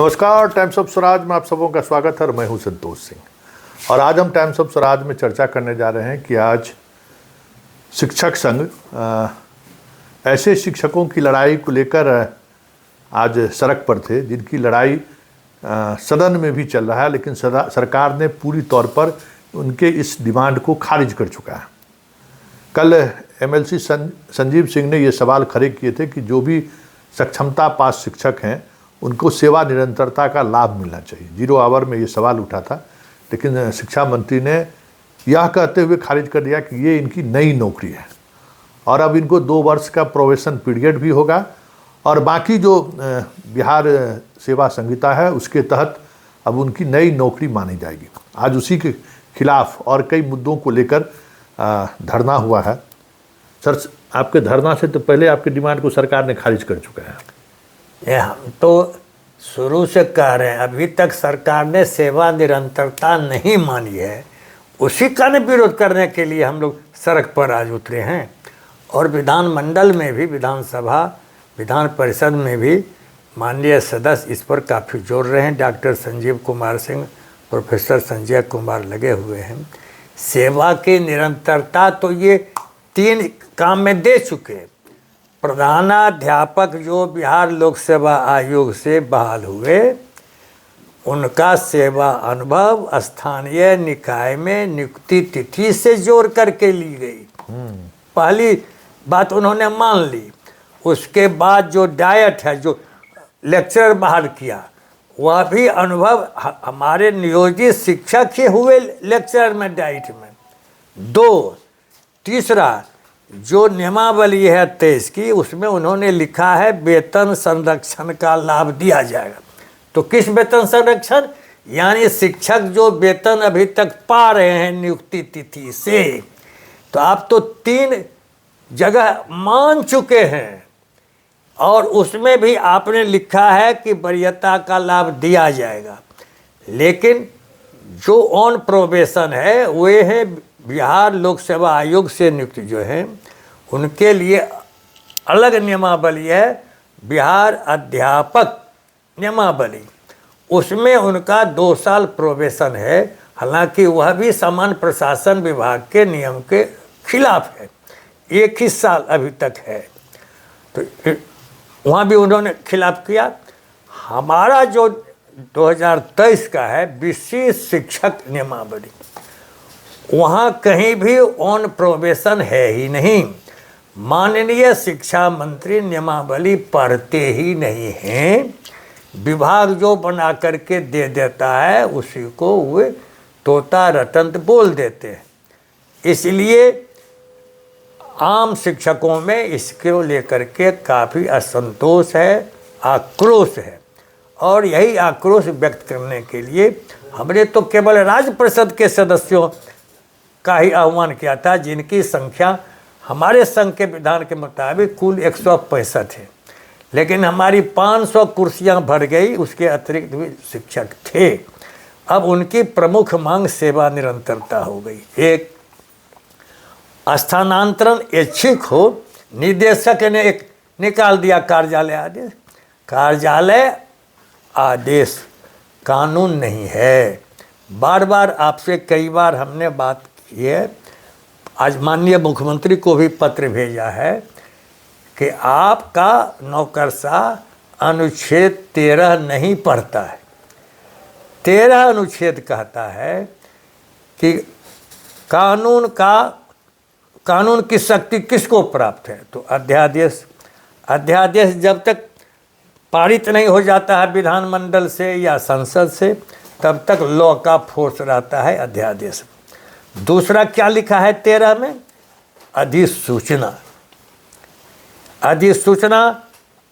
नमस्कार, times of Swaraj में आप सबों का स्वागत है और मैं हूं संतोष सिंह। और आज हम टाइम्स ऑफ स्वराज में चर्चा करने जा रहे हैं कि आज शिक्षक संघ ऐसे शिक्षकों की लड़ाई को लेकर आज सड़क पर थे जिनकी लड़ाई सदन में भी चल रहा है, लेकिन सरकार ने पूरी तौर पर उनके इस डिमांड को खारिज कर चुका है। कल एमएलसी संजीव सिंह ने ये सवाल खड़े किए थे कि जो भी सक्षमता पास शिक्षक हैं उनको सेवा निरंतरता का लाभ मिलना चाहिए। 0 आवर में ये सवाल उठा था, लेकिन शिक्षा मंत्री ने यह कहते हुए खारिज कर दिया कि ये इनकी नई नौकरी है और अब इनको 2 वर्ष का प्रोबेशन पीरियड भी होगा और बाकी जो बिहार सेवा संहिता है उसके तहत अब उनकी नई नौकरी मानी जाएगी। आज उसी के खिलाफ और कई मुद्दों को लेकर धरना हुआ है। सर, आपके धरना से तो पहले आपकी डिमांड को सरकार ने खारिज कर चुका है। हम तो शुरू से कह रहे हैं, अभी तक सरकार ने सेवा निरंतरता नहीं मानी है, उसी का विरोध करने के लिए हम लोग सड़क पर आज उतरे हैं। और विधानमंडल में भी, विधानसभा विधान परिषद में भी माननीय सदस्य इस पर काफ़ी जोर रहे हैं। डॉक्टर संजीव कुमार सिंह, प्रोफेसर संजय कुमार लगे हुए हैं। सेवा की निरंतरता तो ये 3 काम में दे चुके हैं। प्रधानाध्यापक जो बिहार लोक सेवा आयोग से बहाल हुए, उनका सेवा अनुभव स्थानीय निकाय में नियुक्ति तिथि से जोड़ करके ली गई। पहली बात उन्होंने मान ली। उसके बाद जो डाइट है, जो लेक्चरर बहाल किया, वह भी अनुभव हमारे नियोजित शिक्षक ही हुए लेक्चरर में, डाइट में। 2, तीसरा जो नियमावली है 23 की, उसमें उन्होंने लिखा है वेतन संरक्षण का लाभ दिया जाएगा। तो किस वेतन संरक्षण? यानी शिक्षक जो वेतन अभी तक पा रहे हैं नियुक्ति तिथि से, तो आप तो 3 जगह मान चुके हैं और उसमें भी आपने लिखा है कि वरीयता का लाभ दिया जाएगा। लेकिन जो ऑन प्रोबेशन है वे हैं बिहार लोक सेवा आयोग से नियुक्त जो हैं, उनके लिए अलग नियमावली है, बिहार अध्यापक नियमावली। उसमें उनका 2 साल प्रोबेशन है। हालांकि वह भी सामान्य प्रशासन विभाग के नियम के खिलाफ है। 1 ही साल अभी तक है, तो वहाँ भी उन्होंने खिलाफ किया। हमारा जो 2023 का है विशेष शिक्षक नियमावली, वहाँ कहीं भी ऑन प्रोबेशन है ही नहीं। माननीय शिक्षा मंत्री नियमावली पढ़ते ही नहीं हैं। विभाग जो बना करके दे देता है उसी को वे तोता रटंत बोल देते हैं। इसलिए आम शिक्षकों में इसको लेकर के काफ़ी असंतोष है, आक्रोश है। और यही आक्रोश व्यक्त करने के लिए हमने तो केवल राज्य परिषद के सदस्यों का ही आह्वान किया था, जिनकी संख्या हमारे संघ के विधान के मुताबिक कुल 165 है। लेकिन हमारी 500 कुर्सियां भर गई, उसके अतिरिक्त भी शिक्षक थे। अब उनकी प्रमुख मांग सेवा निरंतरता हो गई। 1, स्थानांतरण ऐच्छिक हो। निदेशक ने एक निकाल दिया कार्यालय आदेश। कार्यालय आदेश कानून नहीं है। बार बार आपसे कई बार हमने बात की है, आज माननीय मुख्यमंत्री को भी पत्र भेजा है कि आपका नौकरशाह अनुच्छेद 13 नहीं पढ़ता है। 13 अनुच्छेद कहता है कि कानून की शक्ति किसको प्राप्त है? तो अध्यादेश जब तक पारित नहीं हो जाता है विधानमंडल से या संसद से, तब तक लॉ का फोर्स रहता है अध्यादेश। दूसरा क्या लिखा है 13 में? अधिसूचना। अधिसूचना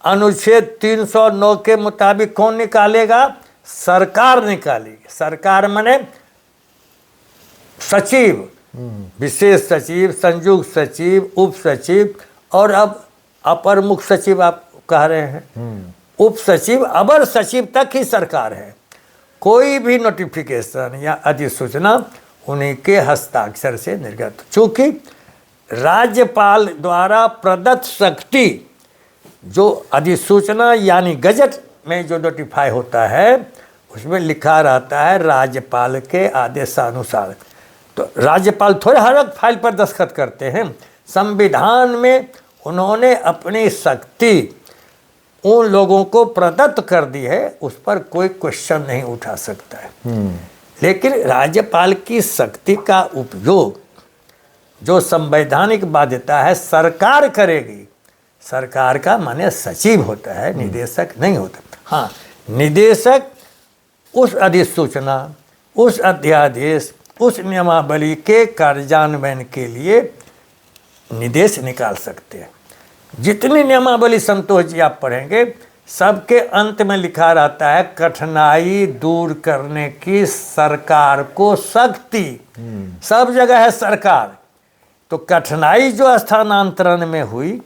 अनुच्छेद 309 के मुताबिक कौन निकालेगा? सरकार निकालेगी। सरकार माने सचिव, विशेष सचिव, संयुक्त सचिव, उप सचिव और अब अपर मुख्य सचिव आप कह रहे हैं। उप सचिव, अपर सचिव तक ही सरकार है। कोई भी नोटिफिकेशन या अधिसूचना उन्हीं के हस्ताक्षर से निर्गत। चूँकि राज्यपाल द्वारा प्रदत्त शक्ति जो अधिसूचना यानी गजट में जो नोटिफाई होता है उसमें लिखा रहता है राज्यपाल के आदेशानुसार। तो राज्यपाल थोड़े हर एक फाइल पर दस्तखत करते हैं। संविधान में उन्होंने अपनी शक्ति उन लोगों को प्रदत्त कर दी है, उस पर कोई क्वेश्चन नहीं उठा सकता है। लेकिन राज्यपाल की शक्ति का उपयोग जो संवैधानिक बाध्यता है सरकार करेगी। सरकार का माने सचिव होता है, निदेशक नहीं होता। हाँ, निदेशक उस अधिसूचना, उस अध्यादेश, उस नियमावली के कार्यान्वयन के लिए निर्देश निकाल सकते हैं। जितनी नियमावली संतोष जी आप पढ़ेंगे, सबके अंत में लिखा रहता है कठिनाई दूर करने की सरकार को शक्ति। सब जगह है सरकार। तो कठिनाई जो स्थानांतरण में हुई,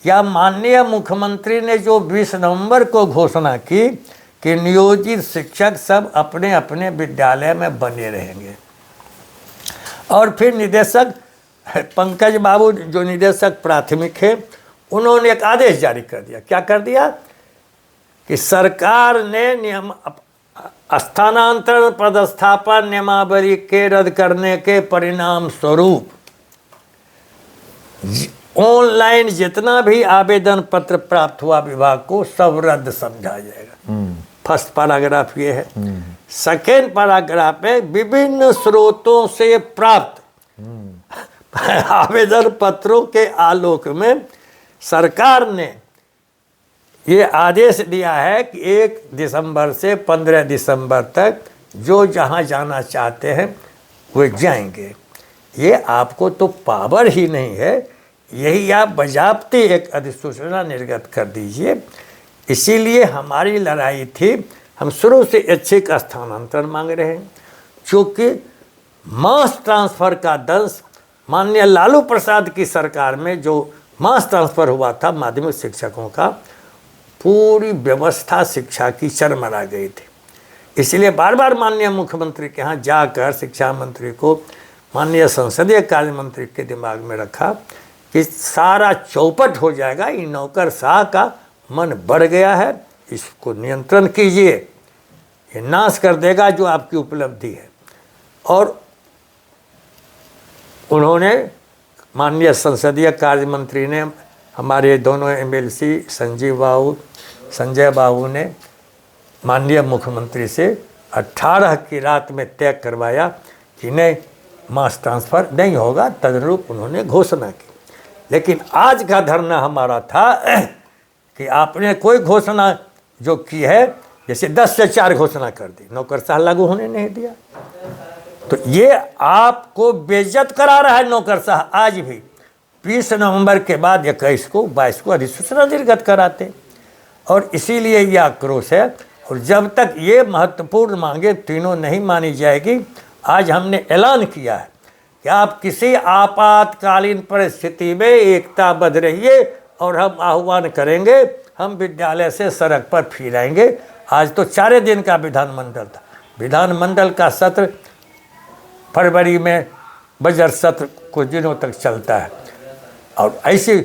या माननीय मुख्यमंत्री ने जो 20 नवंबर को घोषणा की कि नियोजित शिक्षक सब अपने अपने विद्यालय में बने रहेंगे, और फिर निदेशक पंकज बाबू जो निदेशक प्राथमिक है, उन्होंने एक आदेश जारी कर दिया। क्या कर दिया कि सरकार ने नियम स्थानांतरण पदस्थापन नियमावली के रद्द करने के परिणाम स्वरूप ऑनलाइन जितना भी आवेदन पत्र प्राप्त हुआ विभाग को सब रद्द समझा जाएगा। फर्स्ट पैराग्राफ ये है। सेकेंड पैराग्राफ में विभिन्न स्रोतों से प्राप्त आवेदन पत्रों के आलोक में सरकार ने ये आदेश दिया है कि 1 दिसंबर से 15 दिसंबर तक जो जहां जाना चाहते हैं वे जाएंगे। ये आपको तो पावर ही नहीं है, यही आप बजाबते एक अधिसूचना निर्गत कर दीजिए। इसीलिए हमारी लड़ाई थी, हम शुरू से ऐच्छिक का स्थानांतरण मांग रहे हैं, क्योंकि मास ट्रांसफ़र का दंश माननीय लालू प्रसाद की सरकार में जो मास ट्रांसफ़र हुआ था माध्यमिक शिक्षकों का, पूरी व्यवस्था शिक्षा की चरमरा गई थी। इसलिए बार बार माननीय मुख्यमंत्री के यहाँ जाकर शिक्षा मंत्री को, माननीय संसदीय कार्य मंत्री के दिमाग में रखा कि सारा चौपट हो जाएगा, ये नौकरशाह का मन बढ़ गया है, इसको नियंत्रण कीजिए, ये नाश कर देगा जो आपकी उपलब्धि है। और उन्होंने माननीय संसदीय कार्य मंत्री ने, हमारे दोनों एमएलसी संजय बाबू ने माननीय मुख्यमंत्री से 18 की रात में तय करवाया कि नहीं, मास ट्रांसफ़र नहीं होगा। तदनुरूप उन्होंने घोषणा की। लेकिन आज का धरना हमारा था कि आपने कोई घोषणा जो की है, जैसे 10 से 4 घोषणा कर दी, नौकरशाह लागू होने नहीं दिया, तो ये आपको बेइज्जत करा रहा है नौकरशाह। आज भी 20 नवंबर के बाद 21 को 22 को अधिसूचना निर्गत कराते, और इसीलिए ये आक्रोश है। और जब तक ये महत्वपूर्ण मांगे तीनों नहीं मानी जाएगी, आज हमने ऐलान किया है कि आप किसी आपातकालीन परिस्थिति में एकताबद्ध रहिए, और हम आह्वान करेंगे, हम विद्यालय से सड़क पर फिर आएंगे। आज तो 4 दिन का विधानमंडल था, विधानमंडल का सत्र फरवरी में बजट सत्र कुछ दिनों तक चलता है, और ऐसी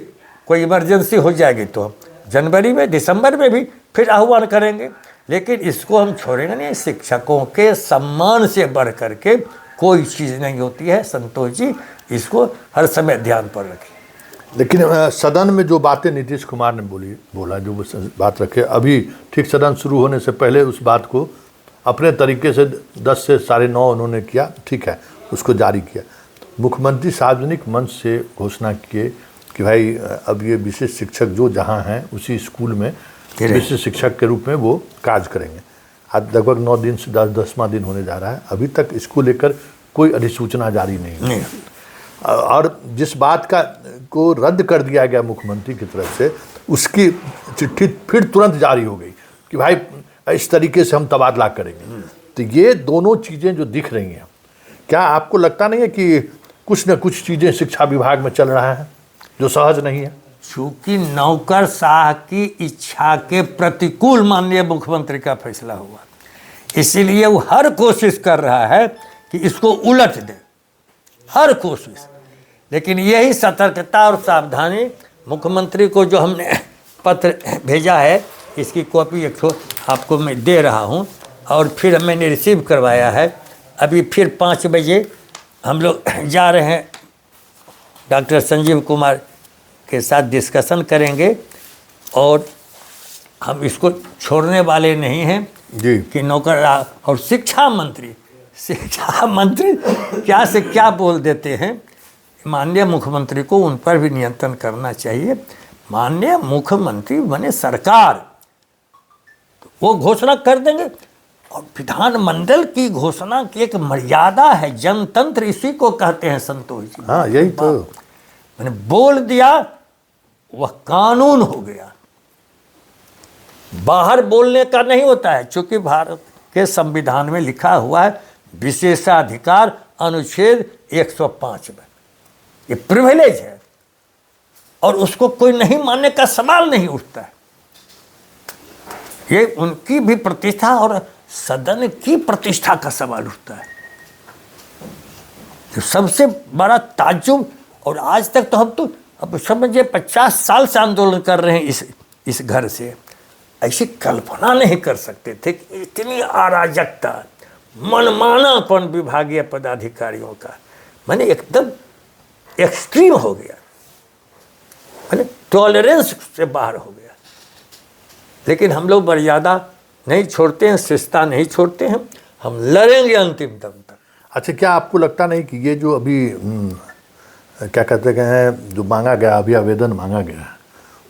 कोई इमरजेंसी हो जाएगी तो हम जनवरी में, दिसंबर में भी फिर आह्वान करेंगे। लेकिन इसको हम छोड़ेंगे नहीं। शिक्षकों के सम्मान से बढ़ करके कोई चीज़ नहीं होती है। संतोष जी, इसको हर समय ध्यान पर रखें। लेकिन सदन में जो बातें नीतीश कुमार ने बोला जो बात रखे, अभी ठीक सदन शुरू होने से पहले उस बात को अपने तरीके से 10 से 9:30 उन्होंने किया, ठीक है, उसको जारी किया। मुख्यमंत्री सार्वजनिक मंच से घोषणा किए कि भाई अब ये विशेष शिक्षक जो जहाँ हैं उसी स्कूल में विशेष शिक्षक के रूप में वो कार्य करेंगे। आज लगभग 9 दिन से 10वां दिन होने जा रहा है, अभी तक इसको लेकर कोई अधिसूचना जारी नहीं है। और जिस बात का को रद्द कर दिया गया मुख्यमंत्री की तरफ से, उसकी चिट्ठी फिर तुरंत जारी हो गई कि भाई इस तरीके से हम तबादला करेंगे। तो ये दोनों चीज़ें जो दिख रही हैं, क्या आपको लगता नहीं है कि कुछ न कुछ चीज़ें शिक्षा विभाग में चल रहा है जो सहज नहीं है? चूँकि नौकरशाह की इच्छा के प्रतिकूल माननीय मुख्यमंत्री का फैसला हुआ, इसीलिए वो हर कोशिश कर रहा है कि इसको उलट दे, हर कोशिश। लेकिन यही सतर्कता और सावधानी मुख्यमंत्री को जो हमने पत्र भेजा है, इसकी कॉपी एक आपको मैं दे रहा हूँ, और फिर मैंने रिसीव करवाया है। अभी फिर 5 बजे हम लोग जा रहे हैं, डॉक्टर संजीव कुमार के साथ डिस्कशन करेंगे, और हम इसको छोड़ने वाले नहीं हैं जी। कि नौकर। और शिक्षा मंत्री क्या से क्या बोल देते हैं। माननीय मुख्यमंत्री को उन पर भी नियंत्रण करना चाहिए। माननीय मुख्यमंत्री बने सरकार, तो वो घोषणा कर देंगे, और विधानमंडल की घोषणा की एक मर्यादा है। जनतंत्र इसी को कहते हैं संतोष जी। हाँ, यही तो। मैंने बोल दिया, वह कानून हो गया। बाहर बोलने का नहीं होता है, क्योंकि भारत के संविधान में लिखा हुआ है विशेषाधिकार अनुच्छेद 105 में, ये प्रिविलेज है, और उसको कोई नहीं मानने का सवाल नहीं उठता है। ये उनकी भी प्रतिष्ठा और सदन की प्रतिष्ठा का सवाल उठता है, जो सबसे बड़ा ताज्जुब। और आज तक तो हम तो अब समझिए 50 साल से आंदोलन कर रहे हैं इस घर से। ऐसी कल्पना नहीं कर सकते थे कि इतनी अराजकता, मनमानापन विभागीय पदाधिकारियों का, मैंने एकदम एक्सट्रीम हो गया, मैंने टॉलरेंस से बाहर हो गया। लेकिन हम लोग मर्यादा नहीं छोड़ते हैं, शिष्टता नहीं छोड़ते हैं, हम लड़ेंगे अंतिम दम तक। अच्छा, क्या आपको लगता नहीं कि ये जो अभी क्या कहते हैं, जो मांगा गया, अभी आवेदन मांगा गया है,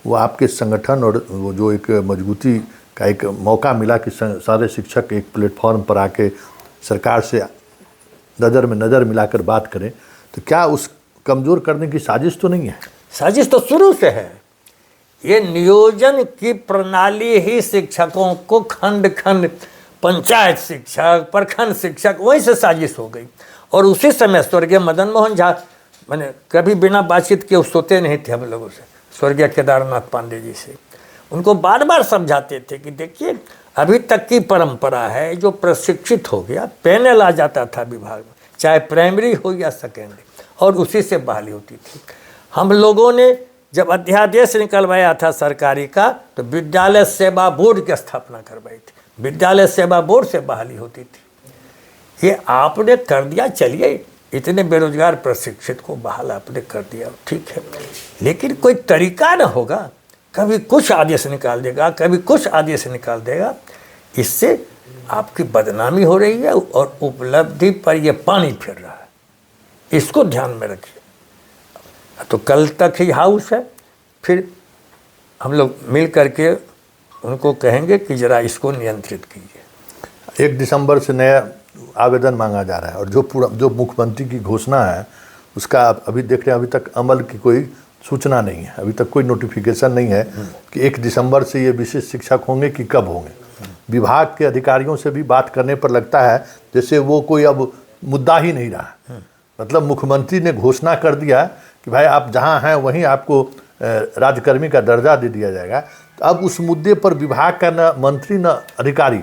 वो आपके संगठन और वो जो एक मजबूती का एक मौका मिला कि सारे शिक्षक एक प्लेटफॉर्म पर आके सरकार से नज़र में नज़र मिलाकर बात करें, तो क्या उस कमज़ोर करने की साजिश तो नहीं है? साजिश तो शुरू से है। ये नियोजन की प्रणाली ही शिक्षकों को खंड खंड, पंचायत शिक्षक, प्रखंड शिक्षक, वहीं से साजिश हो गई। और उसी समय स्वर्गीय मदन मोहन झा, मैंने कभी बिना बातचीत किए सोते नहीं थे हम लोगों से, स्वर्गीय केदारनाथ पांडे जी से, उनको बार बार समझाते थे कि देखिए अभी तक की परंपरा है, जो प्रशिक्षित हो गया पैनल आ जाता था विभाग में, चाहे प्राइमरी हो या सेकेंडरी, और उसी से बहाली होती थी। हम लोगों ने जब अध्यादेश निकलवाया था सरकारी का, तो विद्यालय सेवा बोर्ड की स्थापना करवाई थी, विद्यालय सेवा बोर्ड से बहाली होती थी। ये आपने कर दिया, चलिए इतने बेरोजगार प्रशिक्षित को बहाल आपने कर दिया, ठीक है, लेकिन कोई तरीका ना होगा, कभी कुछ आदेश निकाल देगा, कभी कुछ आदेश निकाल देगा, इससे आपकी बदनामी हो रही है और उपलब्धि पर ये पानी फिर रहा है, इसको ध्यान में रखिए। तो कल तक ही हाउस है, फिर हम लोग मिल करके उनको कहेंगे कि ज़रा इसको नियंत्रित कीजिए। 1 दिसंबर से नया आवेदन मांगा जा रहा है, और जो मुख्यमंत्री की घोषणा है उसका अभी देख रहे हैं, अभी तक अमल की कोई सूचना नहीं है, अभी तक कोई नोटिफिकेशन नहीं है कि 1 दिसंबर से ये विशेष शिक्षक होंगे कि कब होंगे। विभाग के अधिकारियों से भी बात करने पर लगता है जैसे वो कोई अब मुद्दा ही नहीं रहा। मतलब मुख्यमंत्री ने घोषणा कर दिया कि भाई आप जहाँ हैं वहीं आपको राज्यकर्मी का दर्जा दे दिया जाएगा। तो अब उस मुद्दे पर विभाग का न मंत्री न अधिकारी,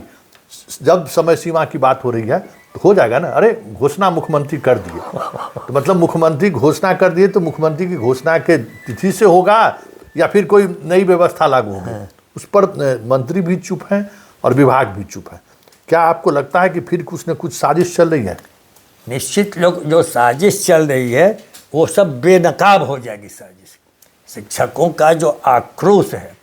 जब समय सीमा की बात हो रही है तो हो जाएगा ना, अरे घोषणा मुख्यमंत्री कर दिए, तो मतलब मुख्यमंत्री घोषणा कर दिए, तो मुख्यमंत्री की घोषणा के तिथि से होगा या फिर कोई नई व्यवस्था लागू होगी, उस पर मंत्री भी चुप हैं और विभाग भी चुप है। क्या आपको लगता है कि फिर कुछ न कुछ साजिश चल रही है? निश्चित लोग जो साजिश चल रही है वो सब बेनकाब हो जाएगी साजिश। शिक्षकों का जो आक्रोश है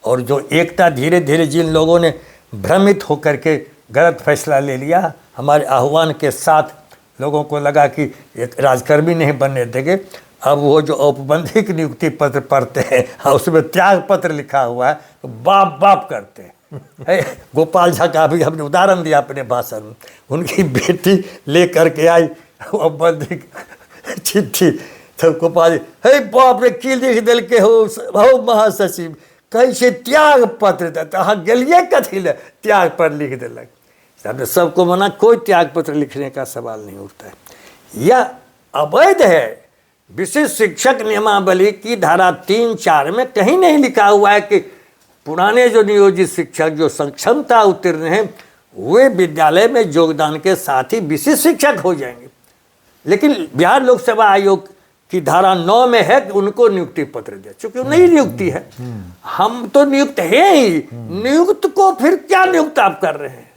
और जो एकता, धीरे धीरे जिन लोगों ने भ्रमित होकर के गलत फैसला ले लिया, हमारे आह्वान के साथ लोगों को लगा कि एक राजकर्मी नहीं बनने देंगे, अब वो जो औपबंधिक नियुक्ति पत्र पढ़ते हैं उसमें त्याग पत्र लिखा हुआ है तो बाप बाप करते हैं। गोपाल झा का भी हमने उदाहरण दिया अपने भाषण में, उनकी बेटी ले करके आई औपबंधिक चिट्ठी, तो गोपाल जी हे बाप रे की लिख दिल के हो महासचिव, कैसे त्याग पत्र देता, हाँ गलिए कथी ले त्याग पत्र लिख दिलक। हमने सबको मना, कोई त्याग पत्र लिखने का सवाल नहीं उठता है। यह अवैध है। विशिष्ट शिक्षक नियमावली की धारा 3-4 में कहीं नहीं लिखा हुआ है कि पुराने जो नियोजित शिक्षक जो सक्षमता उत्तीर्ण हैं वे विद्यालय में योगदान के साथ ही विशिष्ट शिक्षक हो जाएंगे। लेकिन बिहार लोक सेवा आयोग कि धारा 9 में है कि उनको नियुक्ति पत्र दे, चूंकि नई नियुक्ति है। हम तो नियुक्त है ही, नियुक्त को फिर क्या नियुक्त आप कर रहे हैं?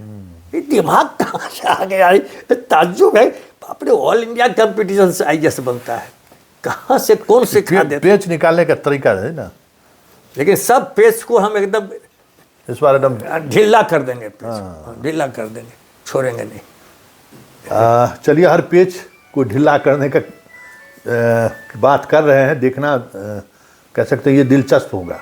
ये दिमाग कहाँ से आ गया है? ताज्जुब है। बाप रे, ऑल इंडिया कंपटीशन से IAS बनता है, कहाँ से कौन सिखा देता? पेच निकालने का तरीका है ना, लेकिन सब पेच को हम एकदम इस बार एकदम ढीला कर देंगे, ढीला कर देंगे, छोड़ेंगे नहीं। चलिए, हर पेच को ढीला करने का बात कर रहे हैं, देखना कह सकते हैं ये दिलचस्प होगा,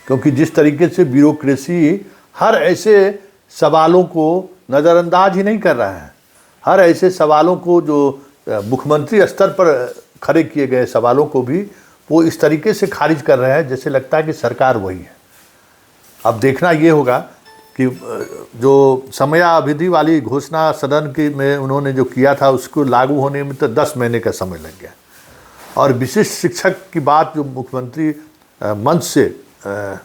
क्योंकि जिस तरीके से ब्यूरोक्रेसी हर ऐसे सवालों को नज़रअंदाज ही नहीं कर रहा है, हर ऐसे सवालों को जो मुख्यमंत्री स्तर पर खड़े किए गए सवालों को भी वो इस तरीके से खारिज कर रहे हैं जैसे लगता है कि सरकार वही है। अब देखना ये होगा कि जो समयावधि वाली घोषणा सदन की में उन्होंने जो किया था उसको लागू होने में तो 10 महीने का समय लग गया, और विशिष्ट शिक्षक की बात जो मुख्यमंत्री मंच से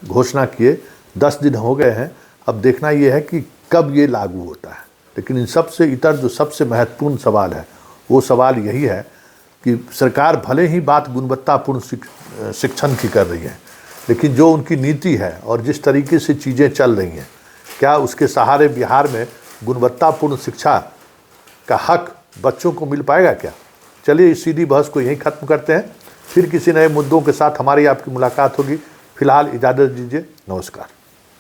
घोषणा किए 10 दिन हो गए हैं। अब देखना ये है कि कब ये लागू होता है। लेकिन इन सबसे इतर जो सबसे महत्वपूर्ण सवाल है वो सवाल यही है कि सरकार भले ही बात गुणवत्तापूर्ण शिक्षण की कर रही है, लेकिन जो उनकी नीति है और जिस तरीके से चीज़ें चल रही हैं, क्या उसके सहारे बिहार में गुणवत्तापूर्ण शिक्षा का हक बच्चों को मिल पाएगा क्या? चलिए, इस सीधी बहस को यहीं ख़त्म करते हैं, फिर किसी नए मुद्दों के साथ हमारी आपकी मुलाकात होगी। फिलहाल इजाज़त दीजिए, नमस्कार।